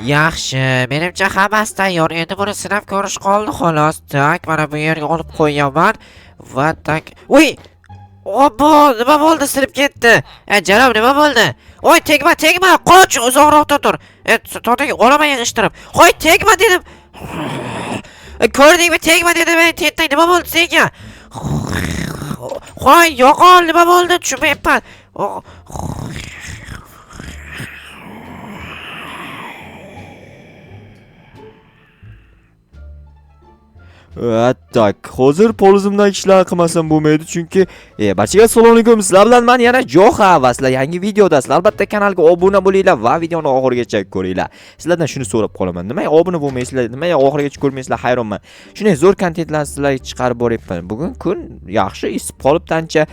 Yaxshi, menimcha hammasi tayyor. Endi buni sinab ko'rish qoldi xolos. Tak, mana bu yerga olib qo'yaman va tak. Uy! Obbo, nima bo'ldi? Sinib ketdi. Janob, nima bo'ldi? Voy, tegma, tegma, qoch, uzoqroqda tur. To'g'ri, olaman yig'ishtirib. Qo'y, tegma dedim. Ko'rdingmi, tegma dedim. Tentang, nima bo'ldi senga? Qo'y, yo'qol, nima bo'ldi? Tushunmayapman. Tak, hozir polizimdan ishlar qilmasam bo'lmaydi, chunki barchaga assalomu alaykum. Sizlar bilan men yana Joha va sizlar yangi videodasizlar. Albatta kanalga obuna bo'linglar va videoni oxirigacha ko'ringlar. Sizlardan shuni so'rab qolaman. Nimaga obuna bo'lmaysizlar? Nimaga oxirigacha ko'rmaysizlar? Hayronman. Shunday zo'r kontentlarni sizlarga chiqarib boryapman. Bugun kun yaxshi isib qolibdi ancha.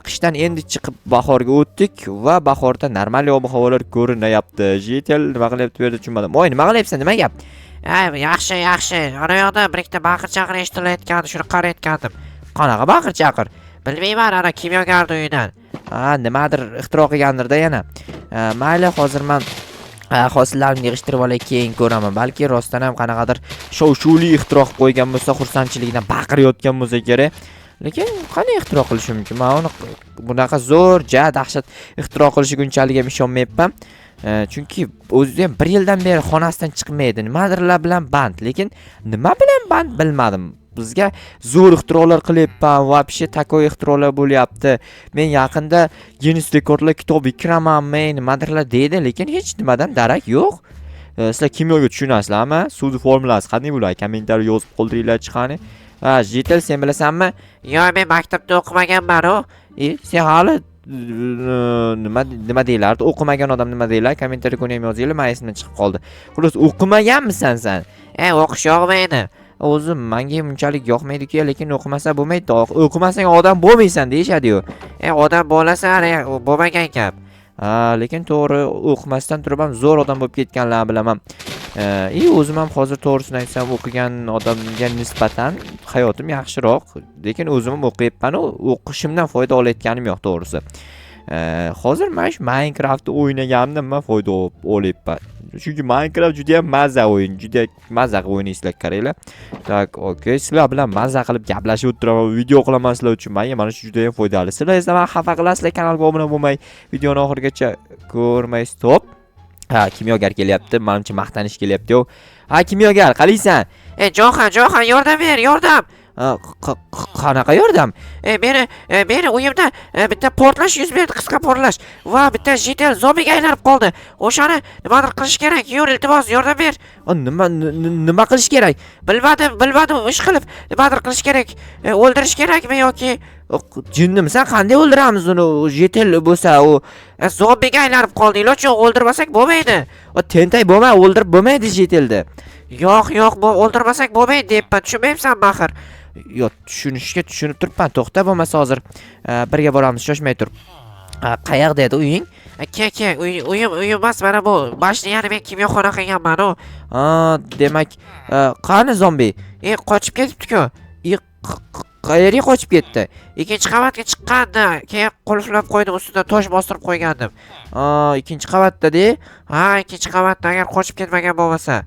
Qishdan endi chiqib bahorga o'tdik va bahorda normal ob-havolar ko'rinyapti. Jitel nima qilyapti bu yerda tushunmadim. Voy, nima qilyapsan? Nima gap? Yaxshi, yaxshi. Ana yoqda bir ikkita baqir-chaqir eshitilayotgandi, shuni qarayotgandim. Qanaqa baqir-chaqir? Bilmayman, ana kimyogar uyidan. Nimadir ixtiro qilgandirda yana. Mayli, hozir men hosillarni yig'ishtirib olay, keyin ko'raman. Balki rostdan ham qanaqadir shov-shuvli ixtiro qilib qo'ygan bo'lsa, xursandchiligidan baqirayotgan bo'lsa kerak. Lekin qanday ixtiro qilishi mumkin? Men uni bunaqa zo'r, dahshat ixtiro qilishiga unchalik ham ishonmayapman. Chunki o'zi ham 1 yildan beri xonasidan chiqmaydi. Nimadirlar bilan band, lekin nima bilan band bilmadim. Bizga zo'r ixtirolar qilyapman, вообще takoy ixtirolar bo'lyapti. Men yaqinda Guinness rekordlar kitobiga kiramanmi, nimadirlar deydi, lekin hech nimadan darak yo'q. Sizlar kimyoga tushunasizlarmi? Suvni formulasi qanday bo'ladi? Kommentariyga yozib qoldiringlar chiqani. Jitel, sen bilasanmi? Yo'q, men maktabda o'qimaganman-ku. Sen hali nima deylardi? O'qimagan odam nima deylar? Kommentariy ko'ni ham yozinglar, men esimdan chiqib qoldi. Xullas, o'qimaganmisan sen? O'qish yoqmaydi. O'zi menga unchalik yoqmaydi-ku, lekin o'qimasa bo'lmaydi. O'qimasang odam bo'lmaysan deyshadi-yu. Odam bo'lasan, bo'lmagan gap. Lekin to'g'ri, o'qimasdan turib ham zo'r odam bo'lib ketganlarni bilaman. O'zim ham hozir to'g'risini aytsam, o'qigan odamga nisbatan hayotim yaxshiroq, lekin o'zim ham o'qiyapman, o'qishimdan foyda olayotganim yo'q to'g'risi. Hozir men shu Minecraftni o'ynaganimdan men foyda olyapman. Chunki Minecraft juda ham mazza o'yin, juda mazza qilib o'ynaysizlar, qaranglar. Tak, okey, sizlar bilan mazza qilib gaplashib o'tiraman, video qilaman sizlar uchun. Menga mana shu juda ham foydali. Sizlar esa meni xafa qilasizlar, kanalga obuna bo'lmay, videoni oxirigacha ko'rmaysiz. Top. Kimyogar kelyapti, menimcha maqtanish kelyapti-ku. Kimyogar, qalaysan? Johan, yordam ber, yordam. Qanaqa yordam? Meni uyimda bitta portlash yuz berdi, qisqa portlash. Va bitta jitel zombiga aylanib qoldi. O'shani nimadir qilish kerak. Yur, iltimos, yordam ber. Nima qilish kerak? Bilmadim, ish qilib nimadir qilish kerak. O'ldirish kerakmi yoki Jinnimisan, qanday o'ldiramiz uni? Jitel bo'lsa, u zombiga aylanib qoldi. Iloji yo'q, o'ldirmasak bo'lmaydi. Tentay bo'lma, o'ldirib bo'lmaydi jiteldi. Yo'q, o'ldirmasak bo'lmaydi deyapman. Tushunmayapsan, axir. Yo'q, tushunib turibman. To'xta, bo'lmasa hozir birga boramiz, shoshmay tur. Qayoqda edi uying? Uyim emas, mana bu. Boshni yana men kimyoxona qilganman-ku. Demak, qani zombi? Qochib ketibdi-ku. Qayerga qochib ketdi? Ikkinchi qavatga chiqqandi. Keyin qulflab qo'ydim, ustidan tosh bostirib qo'ygandim. Ikkinchi qavatda-de? Ikkinchi qavatda, agar qochib ketmagan bo'lmasa.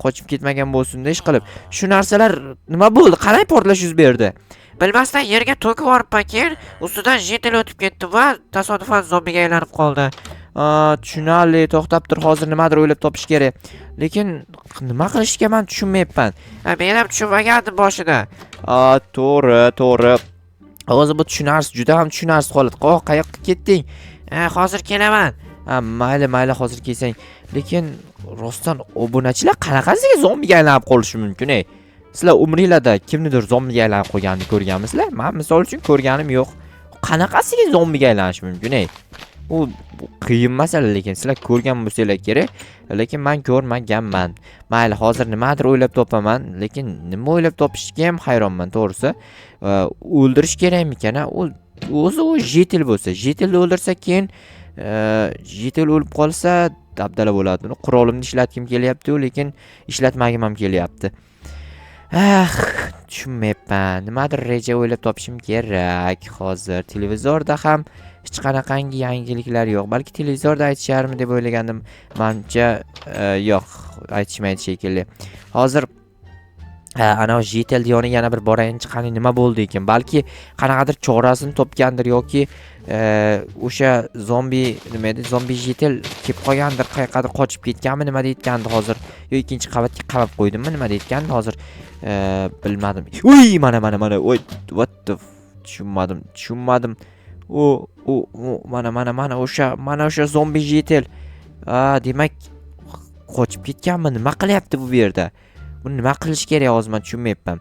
Qochib ketmagan bo'lsin-da ish qilib. Shu narsalar nima bo'ldi? Qalay portlash yuz berdi? Bilmasdan yerga to'kib yuboribman, keyin ustidan jitel o'tib ketdi va tasodifan zombiga aylanib qoldi. Tushunarli, to'xtab tur, hozir nimadir o'ylab topish kerak. Lekin nima qilishga men tushunmayapman. Men ham tushunmagandim boshida. To'g'ri. Hozir bu tushunarsiz, juda ham tushunarsiz holat. Qayoqqa ketding? Hozir kelaman. Mayli, hozir kelsang. Lekin rostdan obunachilar qanaqasiga zombiga aylanib qolishi mumkin, Sizlar umringlarda kimnidir zombiga aylanib qo'yganini ko'rganmisizlar? Men misol uchun ko'rganim yo'q. Qanaqasiga zombiga aylanish mumkin, U qiyin masala, lekin sizlar ko'rgan bo'lsanglar kerak. Lekin men ko'rmaganman. Mayli, hozir nimadir o'ylab topaman, lekin nima o'ylab topishga ham hayronman, to'g'risi. O'ldirish kerakmikan? O'zi u jitel bo'lsa, jitelni o'ldirsa, keyin jitel o'lib qolsa, dabdala bo'ladi. Uni qurolimni ishlatgim kelyapti, lekin ishlatmagim ham kelyapti. tushunmayapman. Nimadir reja o'ylab topishim kerak. Hozir televizorda ham hech qanaqangi yangiliklar yo'q. Balki televizorda aytisharmi deb o'ylagandim. Menimcha yo'q, aytishmaydi shekilli. Hozir ana JTL diyoniga yana bir borayin chiqani nima bo'ldi ekan? Balki qanaqadir chorasini topgandir yoki o'sha zombi nima edi? Zombi JTL kelib qolgandir, qayergadir qochib ketganmi, nima deyotgandi hozir? Yo ikkinchi qavatga qamab qo'ydimmi, nima deyotgandi hozir? Bilmadim. Uy, mana. Oy, what the tushunmadim. Mana o'sha zombi JTL. Demak qochib ketganmi? Nima qilyapti bu yerda? Buni nima qilish kerak hozir men tushunmayapman.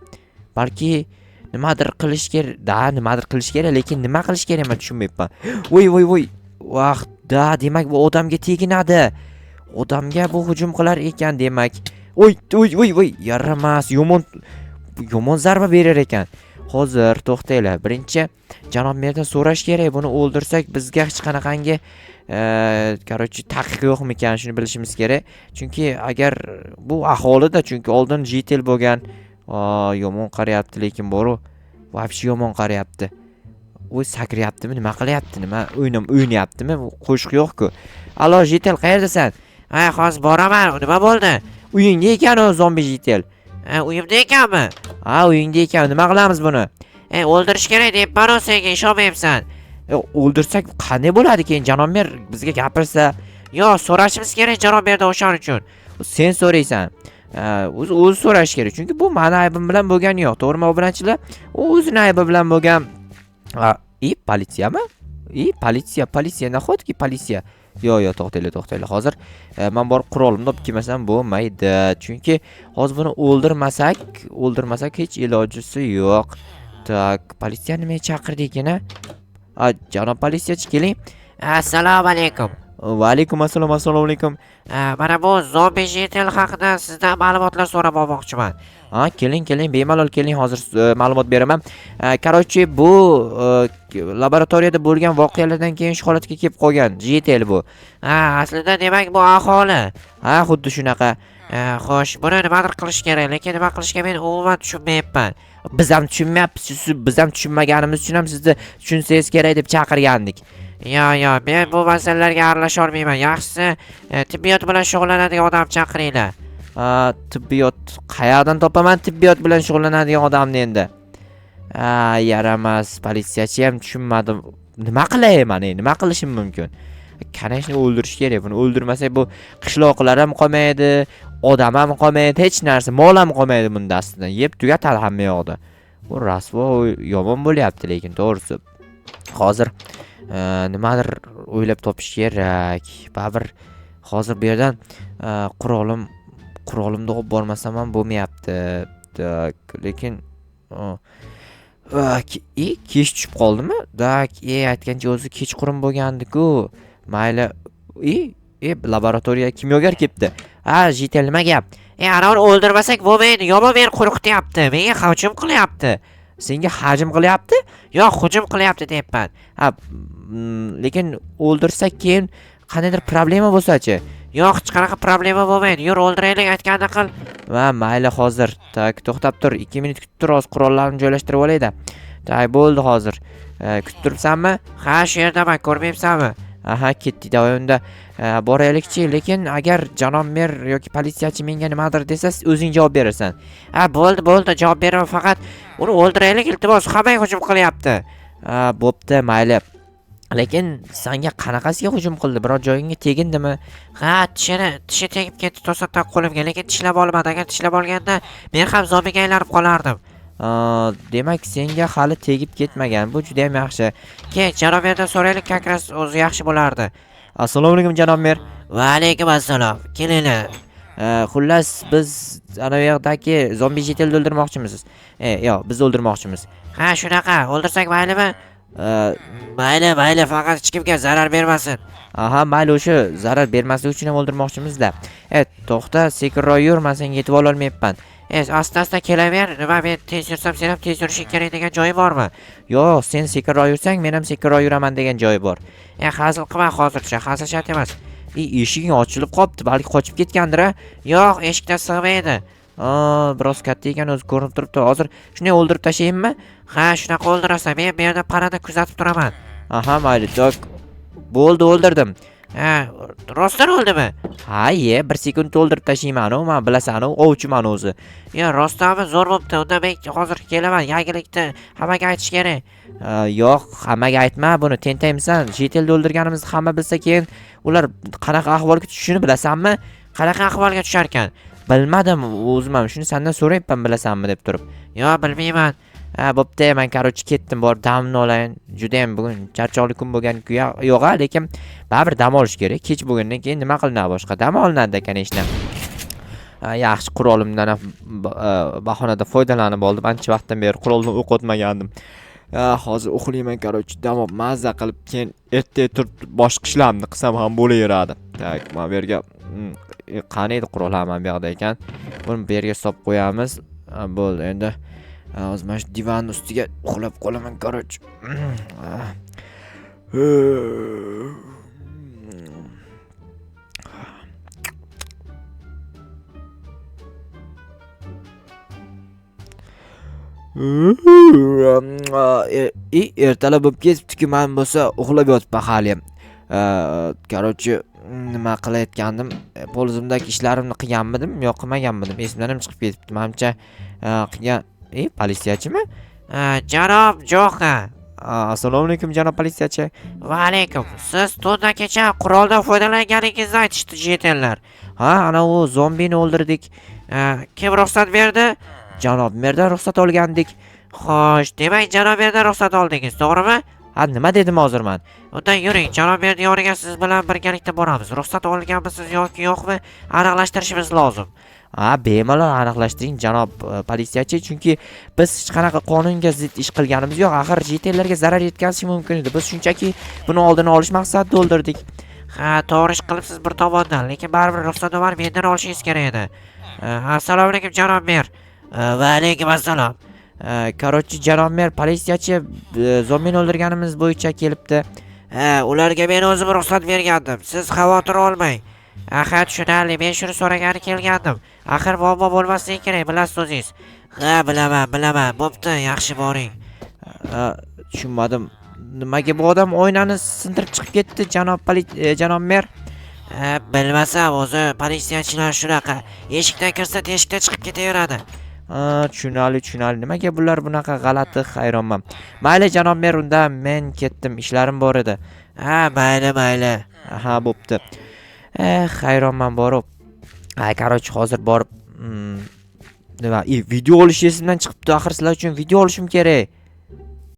Balki nimadir qilish kerak, lekin nima qilish kerak men tushunmayapman. Voy. Vaqtda demak bu odamga teginadi. Odamga bu hujum qilar ekan demak. Voy, yaramas, yomon zarba berar ekan. Hozir to'xtanglar. Birinchi janob merdan so'rash kerak, buni o'ldirsak bizga hech qanaqangi taqiq yo'qmikan, shuni bilishimiz kerak. Chunki agar bu aholida, chunki oldin JTL bo'lgan, yomon qarayapti, lekin boru вообще yomon qarayapti. U sakrayaptimi, nima qilyapti, nima o'ynayaptimi? Qo'shiq yo'q-ku. Allo JTL, qayerdasan? Hozir boraman. Nima bo'ldi? Uyingda ekan o zombi JTL. Uyimda ekanmi? Uyingda ekan. Nima qilamiz buni? O'ldirish kerak deb senga ishonmayapsan. O'ldirsak qanday bo'ladi keyin? Janob mer bizga gapirsa, so'rashimiz kerak janob merdan o'shaning uchun. Sen so'raysan. O'zi so'rash kerak. Chunki bu meni aybim bilan bo'lgani yo'q. To'g'rimi obunachilar? U o'zining aybi bilan bo'lgan. Politsiyami? Politsiya, nahotki politsiya. Yo'q, to'xtanglar. Hozir men borib qurolimni olib kelmasam bo'lmaydi. Chunki hozir buni o'ldirmasak hech ilojisi yo'q. Tak, politsiya nima chaqirdi-ekan? Janob politsiyachi, keling. Assalomu alaykum. Va alaykum assalom, assalomu alaykum. Mana bu zombi JTL haqida sizdan ma'lumotlar so'rab olmoqchiman. Keling, bemalol keling, hozir ma'lumot beraman. Qarochi, bu laboratoriyada bo'lgan voqealardan keyin shu holatga kelib qolgan JTL bu. Aslida demak bu aholi. Xuddi shunaqa. Xo'sh, buni nimadir qilish kerak, lekin nima qilishga men umuman tushunmayapman. Biz ham tushunmayapmiz, biz ham tushunmaganimiz uchun ham sizni tushunsangiz kerak deb chaqirgandik. Yo'q, men bu masalalarga aralasha olmayman. Yaxshisi, tibbiyot bilan shug'ullanadigan odam chaqiringlar. Tibbiyot qayerdan topaman tibbiyot bilan shug'ullanadigan odamni endi? Yaramas, politsiyachi ham tushunmadim. Nima qilayman, nima qilishim mumkin? Kanashni o'ldirish kerak. Buni o'ldirmasak bu qishloqlar ham qolmaydi, odam ham qolmaydi, hech narsa, mol ham qolmaydi bunda aslida. Yeb tugatadi hamma yoqda. Bu rasvo yomon bo'lyapti, lekin to'g'risi. Hozir nimadir o'ylab topish kerak. Baribir hozir bu yerdan qurolimni olib bormasam ham bo'lmayapti. Lekin kech tushib qoldimi? Aytgancha o'zi kechqurun bo'lgandi-ku. Mayli. Laboratoriyaga kimyogar kelibdi? JTL nima gap? Anavini o'ldirmasak bo'lmaydi. Yomon meni qo'rqityapti. Menga hujum qilyapti. Senga hujum qilyapti? Yo'q, hujum qilyapti deyapman. Lekin o'ldirsak keyin qandaydir problema bo'lsa-chi? Yo'q, hech qanaqa problema bo'lmaydi. Yur, o'ldiraylik, aytganda qil. Mayli hozir. To'xtab tur. 2 minut kutib tur, hozir qurollarni joylashtirib olayda. Bo'ldi hozir. Kutib turibsanmi? Shu yerdaman, ko'rmayapsanmi? Ketdik unda. Boraylikchi, lekin agar janob mer yoki politsiyachi menga nimadir desa, o'zing javob berasan. Bo'ldi, javob beraman, faqat uni o'ldiraylik, iltimos, hammaga hujum qilyapti. Bo'pti, mayli. Lekin senga qanaqasiga hujum qildi? Biror joyingga tegindimi? Tishi tegib ketdi to'satdan qo'limga, lekin tishlab olmadi. Agar tishlab olganda men ham zombiga aylanib qolardim. Demak senga hali tegib ketmagan. Bu juda ham yaxshi. Kel, janob merdan so'raylik, kakras o'zi yaxshi bo'lardi. Assalomu alaykum janob mer. Va alaykum assalom. Kelinglar. Xullas biz ana yoqdagi zombi JTL o'ldirmoqchimiz. Yo'q, biz o'ldirmoqchimiz. Shunaqa. O'ldirsak maylimi? Mayli, faqat hech kimga zarar bermasin. Mayli, o'sha zarar bermaslik uchun ham o'ldirmoqchimiz-da. To'xta, sekinroq yur, men senga yetib ola olmayapman. Asta kelaver. Nima, men tez yursam, sen ham tez yurishing kerak degan joyi bormi? Yo'q, sen sekinroq yursang, men ham sekinroq yuraman degan joyi bor. Hazil qilma hozircha, hazil shart emas. Eshiging ochilib qopti, balki qochib ketgandir-a? Yo'q, eshikdan sig'maydi. Biroz katta ekan, o'zi ko'rinib turibdi. Hozir shunday o'ldirib tashlaymanmi? Ha, shunaqa o'ldirasan. Men bu yerda panada kuzatib turaman. Aha, mayli, tok. Bo'ldi, o'ldirdim. Ha, rostdan o'ldimi? Ha, 1 sekund o'ldirib tashlayman-ku, men bilasan-ku, ovchiman o'zi. Yo, rostdanmi zo'r bo'pti. Unda men hozir kelaman. Yangilikni hammaga aytish kerak. Yo'q, hammaga aytma buni, tentaymisan. Chet elda o'ldirganimizni hamma bilsa, keyin ular qanaqa ahvolga tushishini bilasanmi? Qanaqa ahvolga tushar ekan? Bilmadim, o'zim ham shuni sendan so'rayapman, bilasanmi deb turib. Yo, bilmayman. Bo'pti, men qarochi ketdim, borib damimni olayin. Juda ham bugun charchoqli kun bo'lgan-ku, yo'q-a, lekin baribir dam olish kerak. Kech bo'lgandan keyin nima qilinadi boshqa? Dam olinadi ekan ishdan. Yaxshi, qurolimdan bahonada foydalanib oldim. Ancha vaqtdan beri qurolni o'qotmagandim. Hozir uxlayman, qarochi, dam olib mazza qilib, keyin ertaga turib boshqa ishlarni qilsam ham bo'laveradi. Tak, men bu yerga qani edi qurol, ham bu yoqda ekan. Buni bu yerga solib qo'yamiz. Bo'ldi, endi hozir mana shu divanning ustiga uxlab qolaman, qarochi. Ertalab bo'lib ketibdi-ku, men bo'lsa uxlab yotibman hali ham. Qarochi, nima qilayotgandim? Polizimdagi ishlarimni qilganmidim, yo'q qilmaganmidim? Esimdan ham chiqib ketibdi. Menimcha qilgan. Politsiyachimi? Janob Joka. Assalomu alaykum, janob politsiyachi. Va alaykum. Siz tunda kecha quroldan foydalanganingizni aytishdi jetellar. Ha, ana u zombini o'ldirdik. Kim ruxsat berdi? Janob merdan ruxsat olgandik. Xo'sh, demak janob merdan ruxsat oldingiz, to'g'rimi? Ha, nima dedim hozir men? Unda yuring, janob merdan yoniga siz bilan birgalikda boramiz. Ruxsat olganmisiz yoki yo'qmi, aniqlashtirishimiz lozim. Bemalol aniqlashtiring, janob politsiyachi, chunki biz hech qanaqa qonunga zid ish qilganimiz yo'q. Axir jetellarga zarar yetkazishi mumkin edi. Biz shunchaki buni oldini olish maqsadida o'ldirdik. Ha, to'g'ri ish qilibsiz bir tomondan, lekin baribir ruxsatnoma mendan olishingiz kerak edi. Assalomu alaykum janob mer. Va alaykum assalom. Qarochi, janob mer, politsiyachi zombini o'ldirganimiz bo'yicha kelibdi. Ularga men o'zim ruxsat bergandim. Siz xavotir olmang. Tushunarli, men shuni so'ragani kelgandim. Axir muammo bo'lmasligi kerak, bilasiz o'zingiz. Ha, bilaman. Bo'pti, yaxshi boring. Tushunmadim. Nimaga bu odam oynani sindirib chiqib ketdi, janob mer? Bilmasam, o'zi politsiyachilar shunaqa. Eshikdan kirsa, teshikdan chiqib ketaveradi. Tushunarli. Nimaga bular bunaqa g'alati, hayronman. Mayli, janob mer, unda men ketdim, ishlarim bor edi. Mayli. Ha, bo'pti. Hayronman borib. Qarochi, hozir borib nima, video olish esimdan chiqibdi. Axir sizlar uchun video olishim kerak.